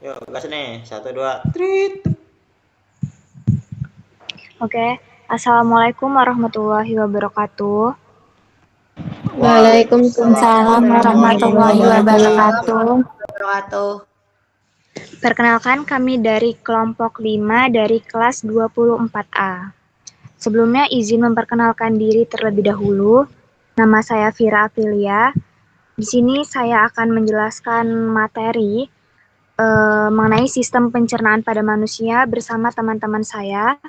Yuk, gas nih. 1, 2, trit. Oke, Assalamualaikum warahmatullahi wabarakatuh. Waalaikumsalam warahmatullahi wabarakatuh. Perkenalkan kami dari kelompok 5 dari kelas 24A. Sebelumnya izin memperkenalkan diri terlebih dahulu. Nama saya Vira Aprilia. Di sini saya akan menjelaskan materi mengenai sistem pencernaan pada manusia bersama teman-teman saya,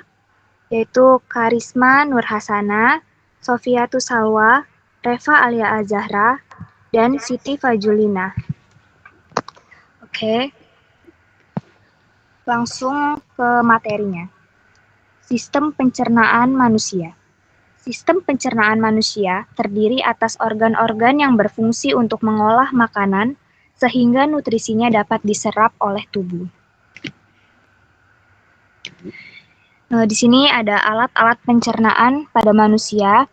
yaitu Karisma Nur Hasana, Sofiatus Salwa, Reva Alia Azahra, dan Siti Fajulina. Oke, langsung ke materinya. Sistem pencernaan manusia. Sistem pencernaan manusia terdiri atas organ-organ yang berfungsi untuk mengolah makanan sehingga nutrisinya dapat diserap oleh tubuh. Di sini ada alat-alat pencernaan pada manusia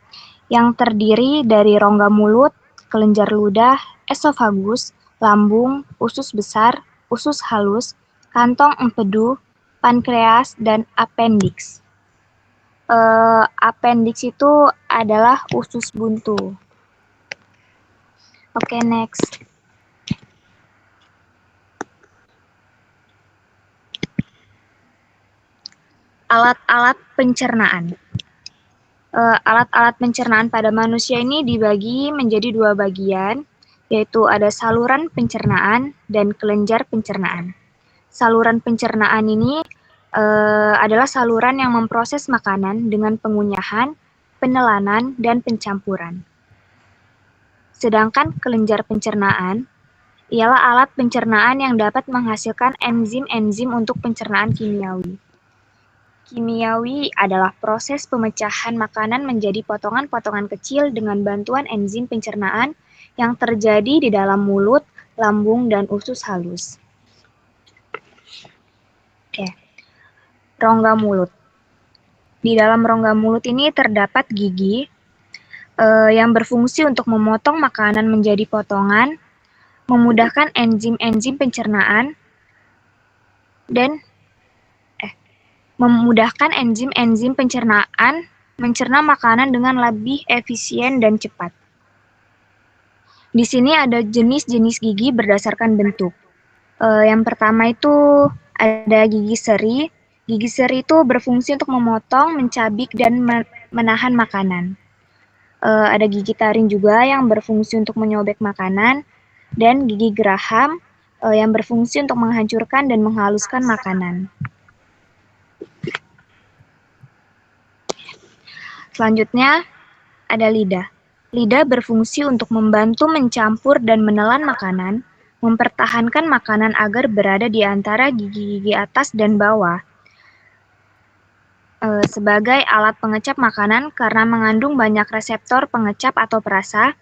yang terdiri dari rongga mulut, kelenjar ludah, esofagus, lambung, usus besar, usus halus, kantong empedu, pankreas, dan appendix. Appendix itu adalah usus buntu. Oke, next. Alat-alat pencernaan. Alat-alat pencernaan pada manusia ini dibagi menjadi 2 bagian, yaitu ada saluran pencernaan dan kelenjar pencernaan. Saluran pencernaan ini adalah saluran yang memproses makanan dengan pengunyahan, penelanan, dan pencampuran. Sedangkan kelenjar pencernaan ialah alat pencernaan yang dapat menghasilkan enzim-enzim untuk pencernaan kimiawi. Kimiawi adalah proses pemecahan makanan menjadi potongan-potongan kecil dengan bantuan enzim pencernaan yang terjadi di dalam mulut, lambung, dan usus halus. Oke. Rongga mulut. Di dalam rongga mulut ini terdapat gigi yang berfungsi untuk memotong makanan menjadi potongan, memudahkan enzim-enzim pencernaan, dan memudahkan enzim-enzim pencernaan mencerna makanan dengan lebih efisien dan cepat. Di sini ada jenis-jenis gigi berdasarkan bentuk. Yang pertama itu ada gigi seri. Gigi seri itu berfungsi untuk memotong, mencabik, dan menahan makanan. Ada gigi taring juga yang berfungsi untuk menyobek makanan, dan gigi geraham yang berfungsi untuk menghancurkan dan menghaluskan makanan. Selanjutnya, ada lidah. Lidah berfungsi untuk membantu mencampur dan menelan makanan, mempertahankan makanan agar berada di antara gigi-gigi atas dan bawah. Sebagai alat pengecap makanan karena mengandung banyak reseptor pengecap atau perasa,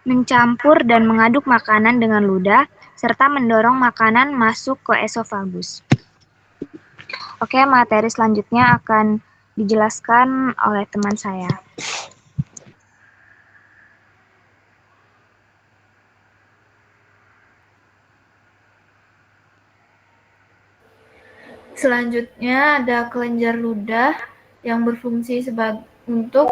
mencampur dan mengaduk makanan dengan ludah, serta mendorong makanan masuk ke esofagus. Oke, materi selanjutnya akan dijelaskan oleh teman saya. Selanjutnya ada kelenjar ludah yang berfungsi untuk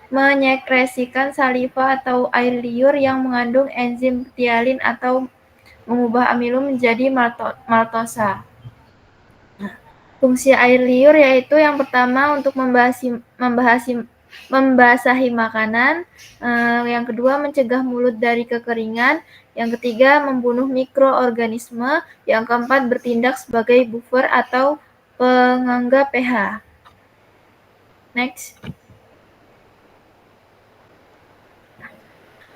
menyekresikan saliva atau air liur yang mengandung enzim ptialin atau mengubah amilum menjadi maltosa. Fungsi air liur yaitu yang pertama untuk membasahi makanan, yang kedua mencegah mulut dari kekeringan, yang ketiga membunuh mikroorganisme, yang keempat bertindak sebagai buffer atau pengangga pH. Next.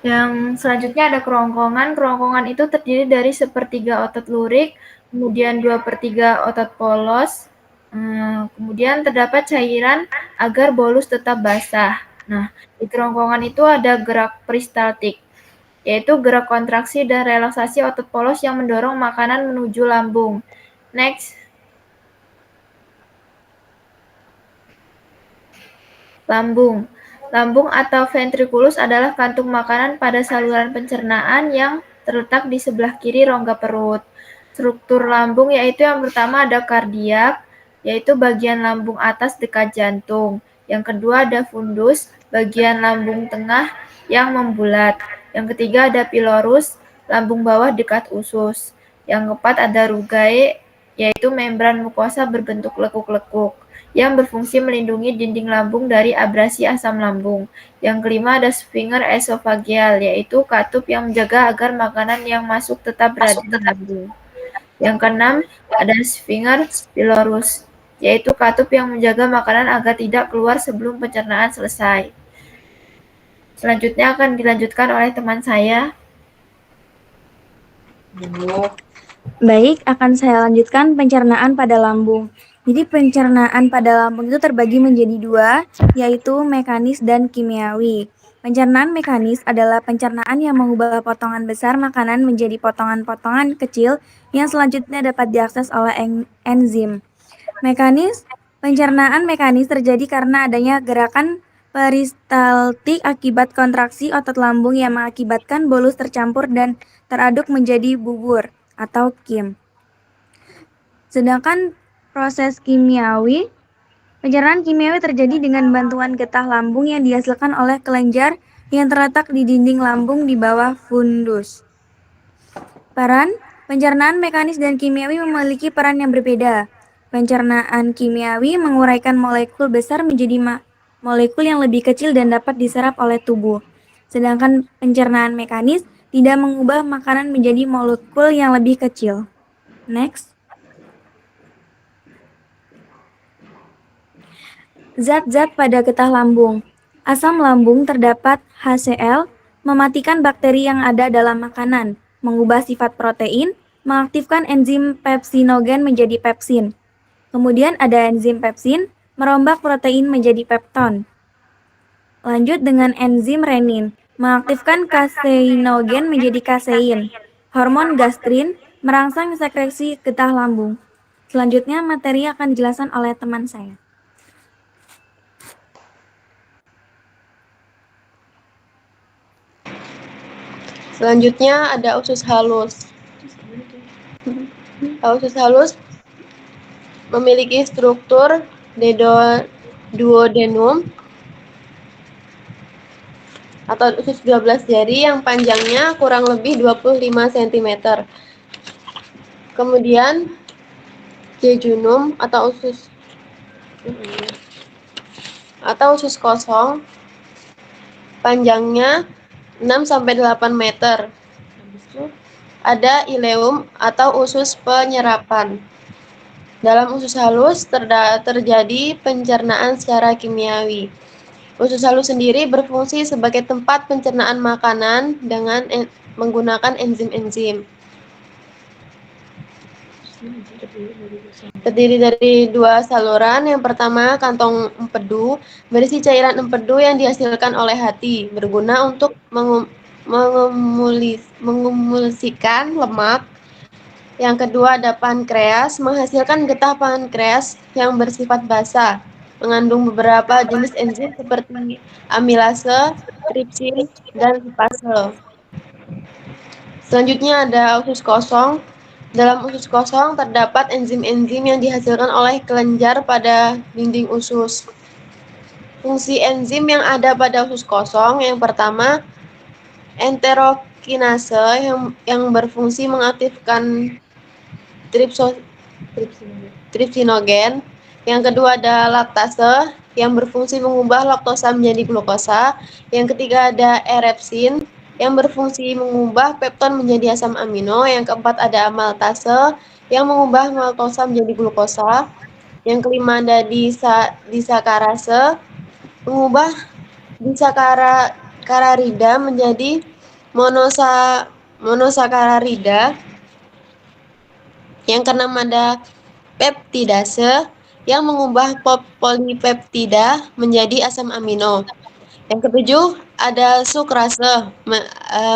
Yang selanjutnya ada kerongkongan. Kerongkongan itu terdiri dari 1/3 otot lurik, kemudian 2/3 otot polos, kemudian terdapat cairan agar bolus tetap basah. Nah, di kerongkongan itu ada gerak peristaltik, yaitu gerak kontraksi dan relaksasi otot polos yang mendorong makanan menuju lambung. Next. Lambung. Lambung atau ventriculus adalah kantung makanan pada saluran pencernaan yang terletak di sebelah kiri rongga perut. struktur lambung, yaitu yang pertama ada kardiak, yaitu bagian lambung atas dekat jantung. Yang kedua ada fundus, bagian lambung tengah yang membulat. Yang ketiga ada pilorus, lambung bawah dekat usus. Yang keempat ada rugae, yaitu membran mukosa berbentuk lekuk-lekuk yang berfungsi melindungi dinding lambung dari abrasi asam lambung. Yang kelima ada sphincter esofageal, yaitu katup yang menjaga agar makanan yang masuk tetap berada di lambung. Yang keenam ada sphincter pylorus, yaitu katup yang menjaga makanan agar tidak keluar sebelum pencernaan selesai. Selanjutnya akan dilanjutkan oleh teman saya. Baik, akan saya lanjutkan pencernaan pada lambung. Jadi pencernaan pada lambung itu terbagi menjadi dua, yaitu mekanis dan kimiawi. Pencernaan mekanis adalah pencernaan yang mengubah potongan besar makanan menjadi potongan-potongan kecil yang selanjutnya dapat diakses oleh enzim. Pencernaan mekanis terjadi karena adanya gerakan peristaltik akibat kontraksi otot lambung yang mengakibatkan bolus tercampur dan teraduk menjadi bubur atau kim. Sedangkan proses kimiawi, pencernaan kimiawi terjadi dengan bantuan getah lambung yang dihasilkan oleh kelenjar yang terletak di dinding lambung di bawah fundus. Peran pencernaan mekanis dan kimiawi memiliki peran yang berbeda. Pencernaan kimiawi menguraikan molekul besar menjadi molekul yang lebih kecil dan dapat diserap oleh tubuh. Sedangkan pencernaan mekanis tidak mengubah makanan menjadi molekul yang lebih kecil. Next. Zat-zat pada getah lambung. Asam lambung terdapat HCl, mematikan bakteri yang ada dalam makanan, mengubah sifat protein, mengaktifkan enzim pepsinogen menjadi pepsin. Kemudian ada enzim pepsin, merombak protein menjadi pepton. Lanjut dengan enzim renin, mengaktifkan kaseinogen menjadi kasein. Hormon gastrin, merangsang sekresi getah lambung. Selanjutnya materi akan dijelaskan oleh teman saya. Selanjutnya ada usus halus. Usus halus memiliki struktur duodenum atau usus 12 jari yang panjangnya kurang lebih 25 cm. Kemudian jejunum atau usus kosong panjangnya 6-8 meter. Ada ileum atau usus penyerapan. Dalam usus halus terjadi pencernaan secara kimiawi. Usus halus sendiri berfungsi sebagai tempat pencernaan makanan dengan menggunakan enzim-enzim. Terdiri dari dua saluran. Yang pertama, kantong empedu, berisi cairan empedu yang dihasilkan oleh hati, berguna untuk mengemulsikan lemak. Yang kedua ada pankreas, menghasilkan getah pankreas yang bersifat basah, mengandung beberapa jenis enzim seperti amilase, tripsin, dan lipase. Selanjutnya ada usus kosong. Dalam usus kosong terdapat enzim-enzim yang dihasilkan oleh kelenjar pada dinding usus. Fungsi enzim yang ada pada usus kosong yang pertama, enterokinase yang berfungsi mengaktifkan tripsinogen. Yang kedua ada laktase yang berfungsi mengubah laktosa menjadi glukosa. Yang ketiga ada erepsin yang berfungsi mengubah pepton menjadi asam amino. Yang keempat ada maltase yang mengubah maltosa menjadi glukosa. Yang kelima ada disakarase mengubah disakararida menjadi monosakararida. Yang keenam ada peptidase yang mengubah polipeptida menjadi asam amino. Yang ketujuh ada sukrase,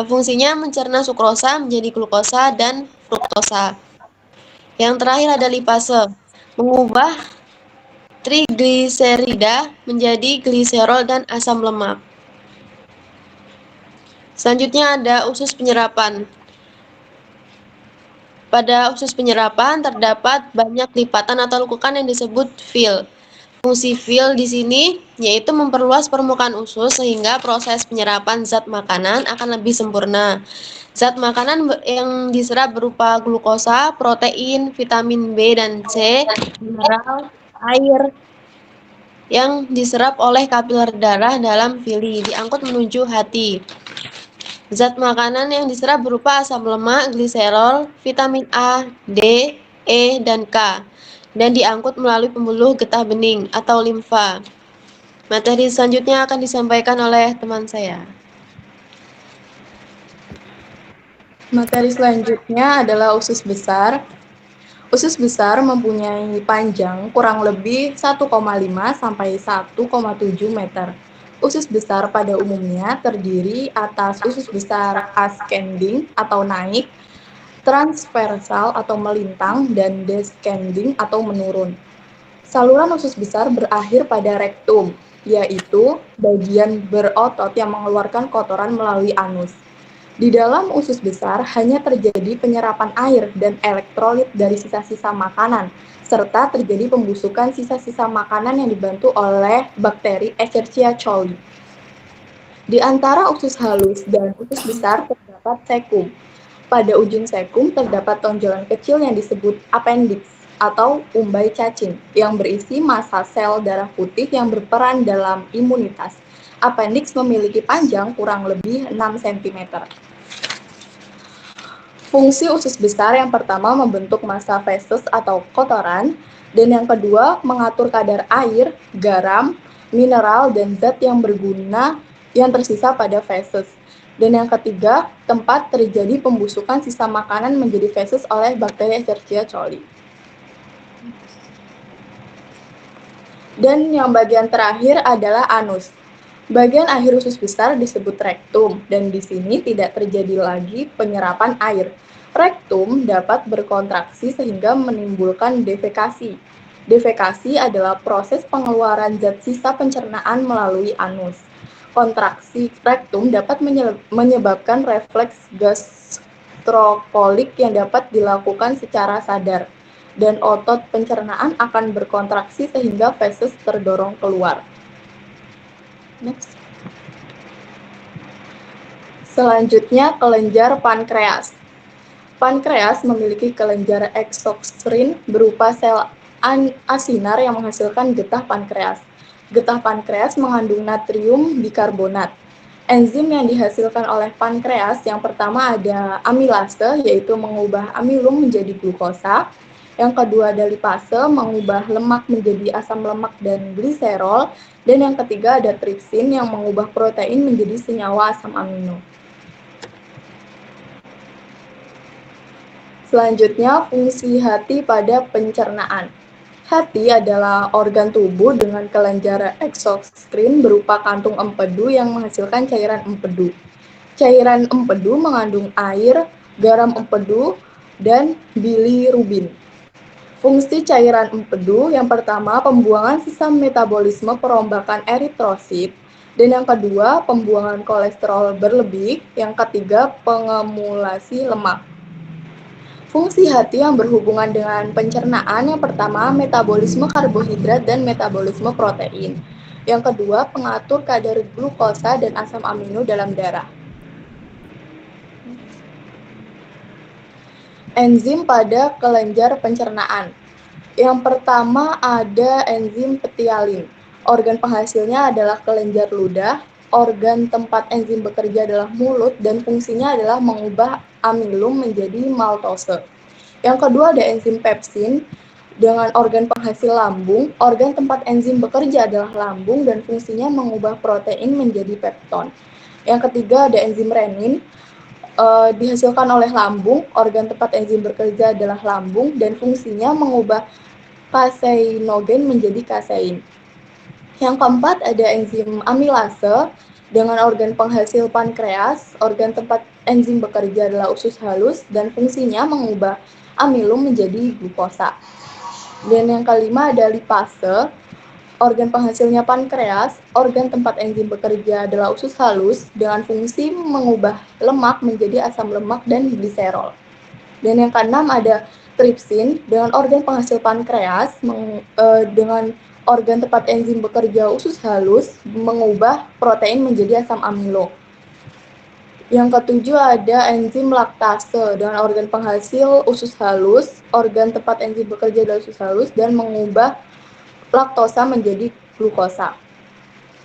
fungsinya mencerna sukrosa menjadi glukosa dan fruktosa. Yang terakhir ada lipase, mengubah trigliserida menjadi gliserol dan asam lemak. Selanjutnya ada usus penyerapan. Pada usus penyerapan terdapat banyak lipatan atau lekukan yang disebut vil. Fungsi vil di sini yaitu memperluas permukaan usus sehingga proses penyerapan zat makanan akan lebih sempurna. Zat makanan yang diserap berupa glukosa, protein, vitamin B dan C, mineral, air yang diserap oleh kapiler darah dalam villi diangkut menuju hati. Zat makanan yang diserap berupa asam lemak, gliserol, vitamin A, D, E, dan K, dan diangkut melalui pembuluh getah bening atau limfa. Materi selanjutnya akan disampaikan oleh teman saya. Materi selanjutnya adalah usus besar. Usus besar mempunyai panjang kurang lebih 1,5 sampai 1,7 meter. Usus besar pada umumnya terdiri atas usus besar ascending atau naik, transversal atau melintang, dan descending atau menurun. Saluran usus besar berakhir pada rektum, yaitu bagian berotot yang mengeluarkan kotoran melalui anus. Di dalam usus besar hanya terjadi penyerapan air dan elektrolit dari sisa-sisa makanan, serta terjadi pembusukan sisa-sisa makanan yang dibantu oleh bakteri Escherichia coli. Di antara usus halus dan usus besar terdapat sekum. Pada ujung sekum terdapat tonjolan kecil yang disebut appendix atau umbai cacing yang berisi massa sel darah putih yang berperan dalam imunitas. Appendix memiliki panjang kurang lebih 6 cm. Fungsi usus besar yang pertama membentuk massa feses atau kotoran, dan yang kedua mengatur kadar air, garam, mineral, dan zat yang berguna yang tersisa pada feses. Dan yang ketiga, tempat terjadi pembusukan sisa makanan menjadi feses oleh bakteri Escherichia coli. Dan yang bagian terakhir adalah anus. Bagian akhir usus besar disebut rektum, dan di sini tidak terjadi lagi penyerapan air. Rektum dapat berkontraksi sehingga menimbulkan defekasi. Defekasi adalah proses pengeluaran zat sisa pencernaan melalui anus. Kontraksi rektum dapat menyebabkan refleks gastrokolik yang dapat dilakukan secara sadar, dan otot pencernaan akan berkontraksi sehingga feses terdorong keluar. Next. Selanjutnya, kelenjar pankreas. Pankreas memiliki kelenjar eksokrin berupa sel asinar yang menghasilkan getah pankreas. Getah pankreas mengandung natrium bikarbonat. Enzim yang dihasilkan oleh pankreas yang pertama ada amilase, yaitu mengubah amilum menjadi glukosa. Yang kedua ada lipase, mengubah lemak menjadi asam lemak dan gliserol. Dan yang ketiga ada tripsin yang mengubah protein menjadi senyawa asam amino. Selanjutnya, fungsi hati pada pencernaan. Hati adalah organ tubuh dengan kelenjar eksokrin berupa kantung empedu yang menghasilkan cairan empedu. Cairan empedu mengandung air, garam empedu, dan bilirubin. Fungsi cairan empedu yang pertama pembuangan sisa metabolisme perombakan eritrosit, dan yang kedua pembuangan kolesterol berlebih, yang ketiga pengemulasi lemak. Fungsi hati yang berhubungan dengan pencernaan yang pertama metabolisme karbohidrat dan metabolisme protein. Yang kedua pengatur kadar glukosa dan asam amino dalam darah. Enzim pada kelenjar pencernaan. Yang pertama ada enzim petialin. Organ penghasilnya adalah kelenjar ludah. Organ tempat enzim bekerja adalah mulut dan fungsinya adalah mengubah amilum menjadi maltose. Yang kedua ada enzim pepsin dengan organ penghasil lambung. Organ tempat enzim bekerja adalah lambung dan fungsinya mengubah protein menjadi pepton. Yang ketiga ada enzim renin. Dihasilkan oleh lambung, organ tempat enzim bekerja adalah lambung dan fungsinya mengubah kaseinogen menjadi kasein. Yang keempat ada enzim amilase dengan organ penghasil pankreas, organ tempat enzim bekerja adalah usus halus dan fungsinya mengubah amilum menjadi glukosa. Dan yang kelima ada lipase. Organ penghasilnya pankreas, organ tempat enzim bekerja adalah usus halus dengan fungsi mengubah lemak menjadi asam lemak dan gliserol. Dan yang keenam ada tripsin dengan organ penghasil pankreas dengan organ tempat enzim bekerja usus halus mengubah protein menjadi asam amino. Yang ketujuh ada enzim laktase dengan organ penghasil usus halus, organ tempat enzim bekerja adalah usus halus dan mengubah laktosa menjadi glukosa.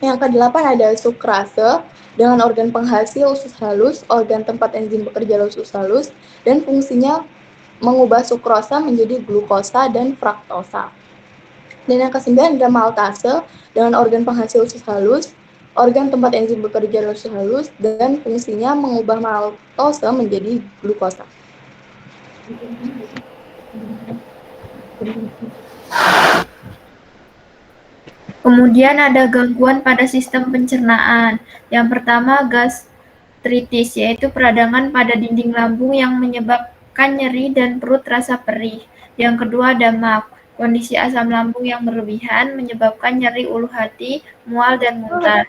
Yang kedelapan ada sukrase dengan organ penghasil usus halus, organ tempat enzim bekerja adalah usus halus dan fungsinya mengubah sukrosa menjadi glukosa dan fraktosa. Dan yang kesembilan ada maltase dengan organ penghasil usus halus, organ tempat enzim bekerja adalah usus halus dan fungsinya mengubah maltose menjadi glukosa. Kemudian ada gangguan pada sistem pencernaan. Yang pertama gastritis, yaitu peradangan pada dinding lambung yang menyebabkan nyeri dan perut terasa perih. Yang kedua ada MAC, kondisi asam lambung yang berlebihan menyebabkan nyeri ulu hati, mual, dan muntah.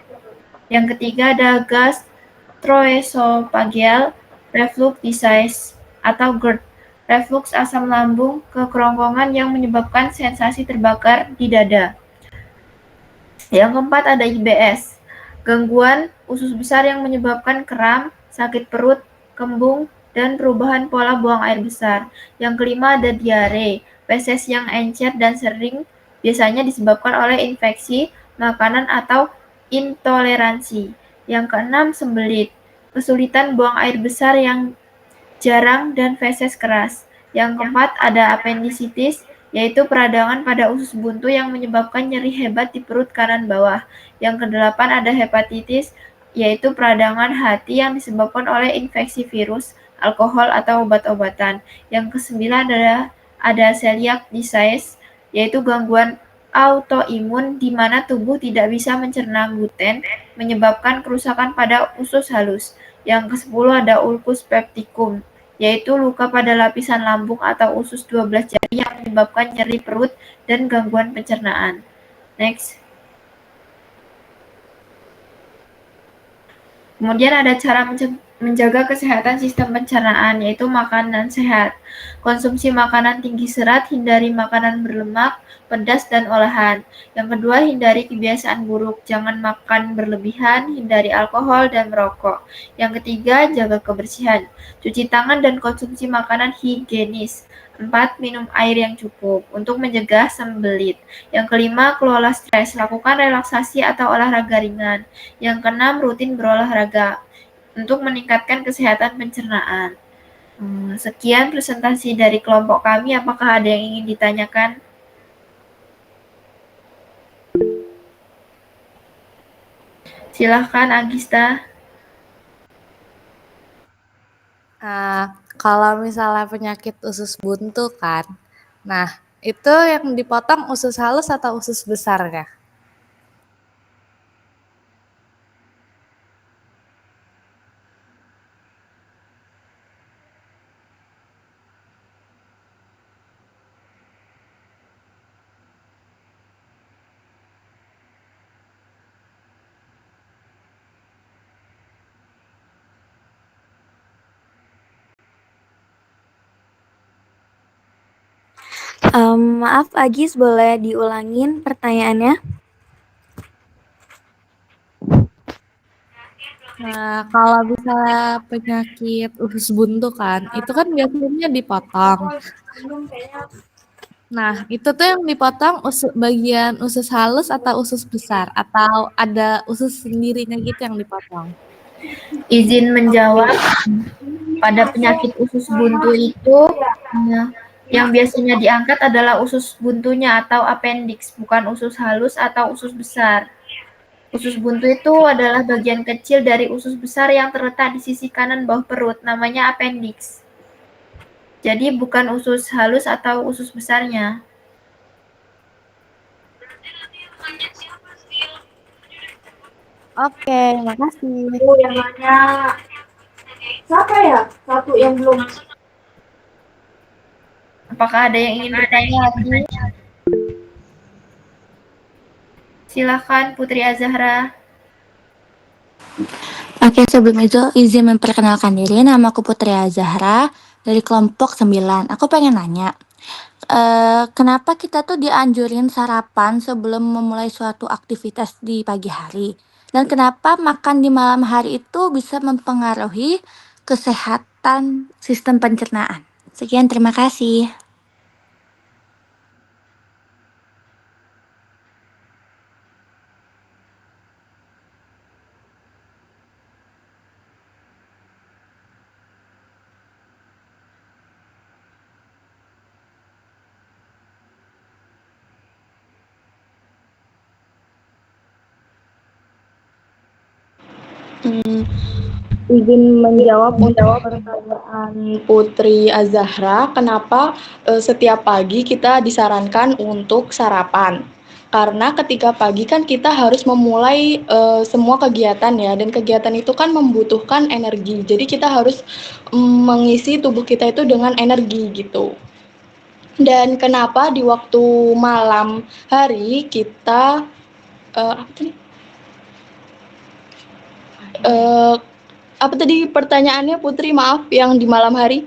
Yang ketiga ada gastroesophageal reflux disease atau GERD, reflux asam lambung ke kerongkongan yang menyebabkan sensasi terbakar di dada. Yang keempat ada IBS, gangguan usus besar yang menyebabkan kram, sakit perut, kembung, dan perubahan pola buang air besar. Yang kelima ada diare, feses yang encer dan sering biasanya disebabkan oleh infeksi makanan atau intoleransi. Yang keenam sembelit, kesulitan buang air besar yang jarang dan feses keras. Yang keempat ada appendicitis, yaitu peradangan pada usus buntu yang menyebabkan nyeri hebat di perut kanan bawah. Yang kedelapan ada hepatitis, yaitu peradangan hati yang disebabkan oleh infeksi virus, alkohol, atau obat-obatan. Yang kesembilan ada celiac disease, yaitu gangguan autoimun di mana tubuh tidak bisa mencerna gluten, menyebabkan kerusakan pada usus halus. Yang ke-10 ada ulcus pepticum, yaitu luka pada lapisan lambung atau usus 12 jari yang menyebabkan nyeri perut dan gangguan pencernaan. Next. Kemudian ada cara menjaga kesehatan sistem pencernaan, yaitu makanan sehat. Konsumsi makanan tinggi serat, hindari makanan berlemak, pedas, dan olahan. Yang kedua, hindari kebiasaan buruk. Jangan makan berlebihan, hindari alkohol dan merokok. Yang ketiga, jaga kebersihan. Cuci tangan dan konsumsi makanan higienis. 4. Minum air yang cukup untuk mencegah sembelit. Yang kelima, kelola stres. Lakukan relaksasi atau olahraga ringan. Yang keenam, rutin berolahraga untuk meningkatkan kesehatan pencernaan. Sekian presentasi dari kelompok kami. Apakah ada yang ingin ditanyakan? Silahkan, Agista. Kalau misalnya penyakit usus buntu kan, nah itu yang dipotong usus halus atau usus besarnya? Maaf Agis, boleh diulangin pertanyaannya? Nah, kalau misalnya penyakit usus buntu kan, itu kan biasanya dipotong. Nah, itu tuh yang dipotong bagian usus halus atau usus besar? Atau ada usus sendirinya gitu yang dipotong? Izin menjawab, pada penyakit usus buntu itu yang biasanya diangkat adalah usus buntunya atau appendix, bukan usus halus atau usus besar. Usus buntu itu adalah bagian kecil dari usus besar yang terletak di sisi kanan bawah perut, namanya appendix. Jadi bukan usus halus atau usus besarnya. Oke, makasih. Yang nanya siapa ya? Satu yang belum. Apakah ada yang ingin bertanya lagi? Silakan Putri Azahra. Oke, sebelum itu izin memperkenalkan diri, nama aku Putri Azahra dari kelompok 9. Aku pengen nanya, kenapa kita tuh dianjurin sarapan sebelum memulai suatu aktivitas di pagi hari? Dan kenapa makan di malam hari itu bisa mempengaruhi kesehatan sistem pencernaan? Sekian, terima kasih. Izin menjawab pertanyaan Putri Azahra, kenapa setiap pagi kita disarankan untuk sarapan? Karena ketika pagi kan kita harus memulai semua kegiatan ya, dan kegiatan itu kan membutuhkan energi. Jadi kita harus mengisi tubuh kita itu dengan energi gitu. Dan kenapa di waktu malam hari kita apa tadi? Apa tadi pertanyaannya Putri? Maaf, yang di malam hari?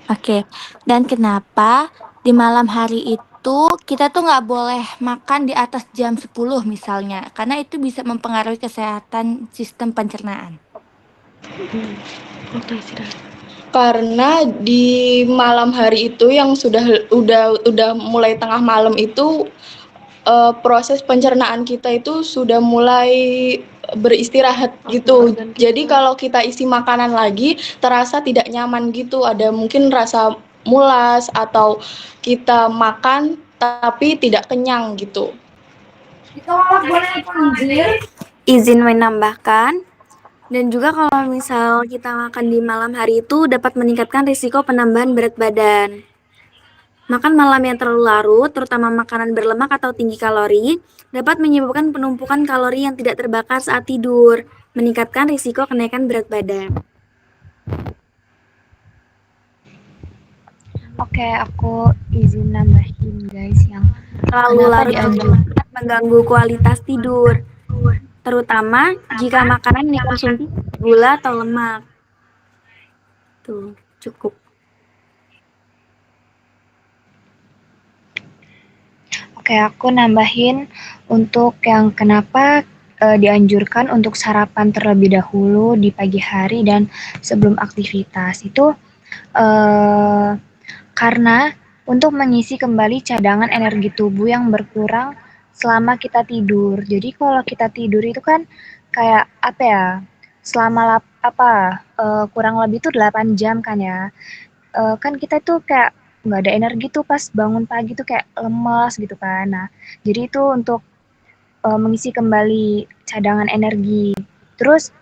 Oke, dan kenapa di malam hari itu kita tuh nggak boleh makan di atas jam 10 misalnya, karena itu bisa mempengaruhi kesehatan sistem pencernaan. Karena di malam hari itu yang udah mulai tengah malam itu proses pencernaan kita itu sudah mulai beristirahat gitu. Jadi kalau kita isi makanan lagi terasa tidak nyaman gitu. Ada mungkin rasa mulas atau kita makan tapi tidak kenyang gitu. Izin menambahkan, dan juga kalau misal kita makan di malam hari itu dapat meningkatkan risiko penambahan berat badan. Makan malam yang terlalu larut, terutama makanan berlemak atau tinggi kalori, dapat menyebabkan penumpukan kalori yang tidak terbakar saat tidur, meningkatkan risiko kenaikan berat badan. Oke, aku izin nambahin guys yang Terlalu kenapa larut dianjurkan mengganggu kualitas tidur, terutama jika makanan yang dikonsumsi gula atau lemak. Tuh, cukup. Oke, aku nambahin untuk yang kenapa dianjurkan untuk sarapan terlebih dahulu di pagi hari dan sebelum aktivitas itu karena untuk mengisi kembali cadangan energi tubuh yang berkurang selama kita tidur. Jadi kalau kita tidur itu kan kayak apa ya? Selama kurang lebih itu 8 jam kan ya. Kan kita tuh kayak nggak ada energi tuh pas bangun pagi tuh kayak lemas gitu kan. Nah, jadi itu untuk mengisi kembali cadangan energi. Terus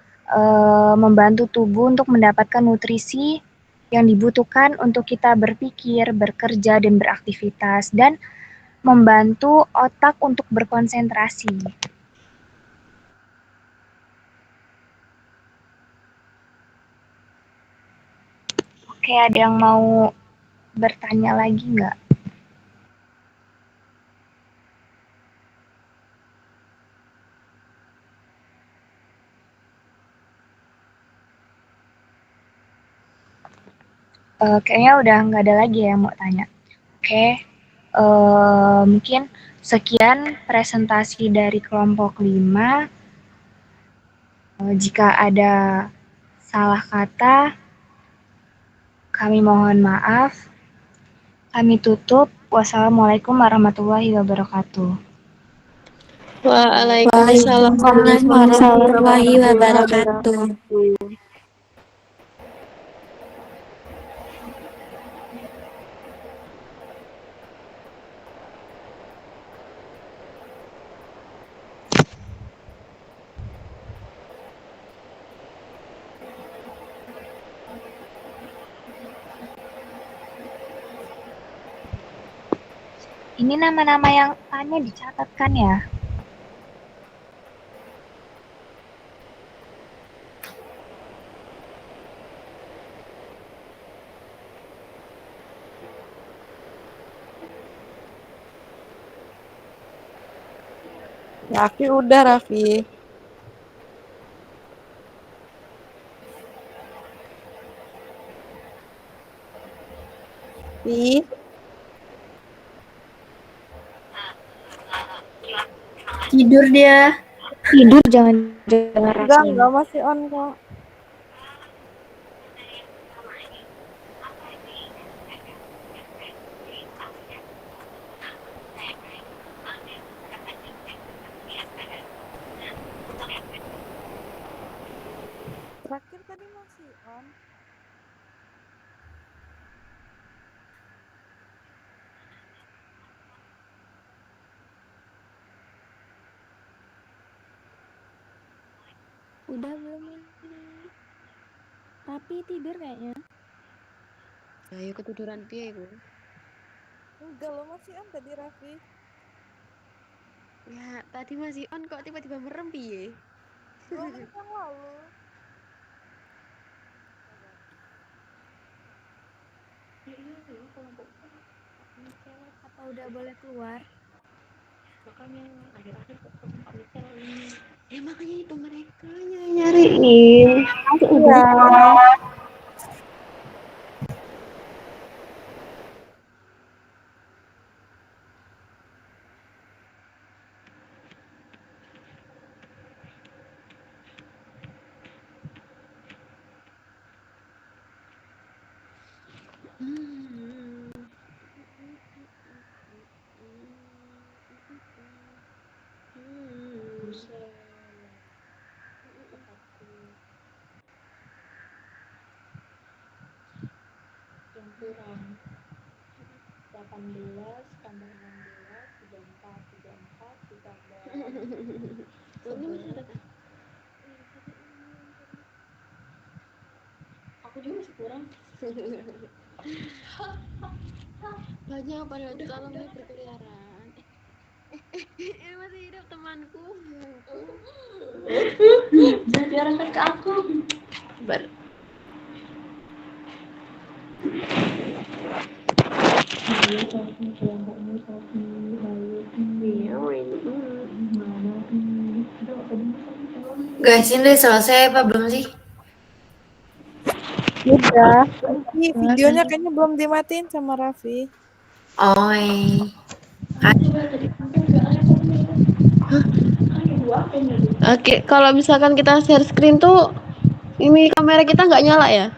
membantu tubuh untuk mendapatkan nutrisi yang dibutuhkan untuk kita berpikir, bekerja, dan beraktivitas, dan membantu otak untuk berkonsentrasi. Oke, ada yang mau bertanya lagi nggak? Kayaknya udah nggak ada lagi ya yang mau tanya. Oke, mungkin sekian presentasi dari kelompok 5. Jika ada salah kata, kami mohon maaf. Kami tutup. Wassalamualaikum warahmatullahi wabarakatuh. Waalaikumsalam warahmatullahi wabarakatuh. Ini nama-nama yang tanya dicatatkan ya. Raffi udah, Raffi. Ih, Tidur dia. Tidur jangan enggak masih on kok. Terakhir tadi masih on. Udah belum ini? Tapi tidur kayaknya. Ayo ketiduran piye iku? Enggak lo masih on tadi Raffi. Ya, tadi masih on kok tiba-tiba merem piye? 2 menit yang lalu. Apa udah boleh keluar? Ya makanya itu mereka nyariin. Iya. Banyak pada dalamnya berkeliaran. Masih hidup temanku. Jangan diarahkan ke aku. Bar. Guys, ini udah selesai apa belum sih? Udah. Ini videonya kayaknya belum dimatiin sama Raffi. Oh, Oke, kalau misalkan kita share screen tuh ini kamera kita nggak nyala ya?